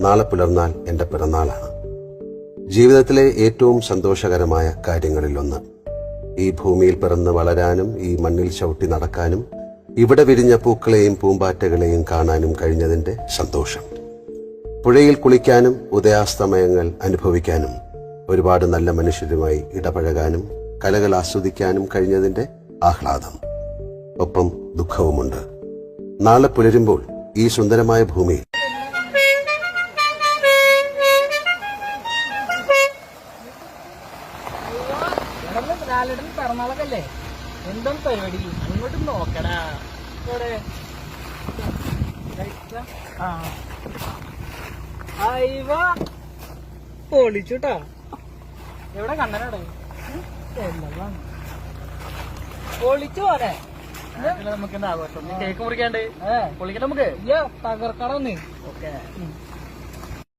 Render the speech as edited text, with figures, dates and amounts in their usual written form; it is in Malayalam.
നാളെ പുലർന്നാൽ എന്റെ പിറന്നാളാണ്. ജീവിതത്തിലെ ഏറ്റവും സന്തോഷകരമായ കാര്യങ്ങളിലൊന്ന്. ഈ ഭൂമിയിൽ പിറന്ന് വളരാനും ഈ മണ്ണിൽ ചവിട്ടി നടക്കാനും ഇവിടെ വിരിഞ്ഞ പൂക്കളെയും പൂമ്പാറ്റകളെയും കാണാനും കഴിഞ്ഞതിന്റെ സന്തോഷം. പുഴയിൽ കുളിക്കാനും ഉദയാസ്തമയങ്ങൾ അനുഭവിക്കാനും ഒരുപാട് നല്ല മനുഷ്യരുമായി ഇടപഴകാനും കലകൾ ആസ്വദിക്കാനും കഴിഞ്ഞതിന്റെ ആഹ്ലാദം. ഒപ്പം ദുഃഖവുമുണ്ട്. നാളെ പുലരുമ്പോൾ ഈ സുന്ദരമായ ഭൂമിയിൽ പിറന്നാളൊക്കെ എന്താണ് പരിപാടി? അങ്ങോട്ട് നോക്കടാ. പൊളിച്ചുട്ടാ. എവിടെ കണ്ണനാടേ? പൊളിച്ചു പോരെ. നമുക്ക് എന്താ ആഘോഷം? കേക്ക് മുറിക്കാണ്ട് പൊളിക്കട്ടെ. നമുക്ക് തകർക്കടന്ന്. ഓക്കെ.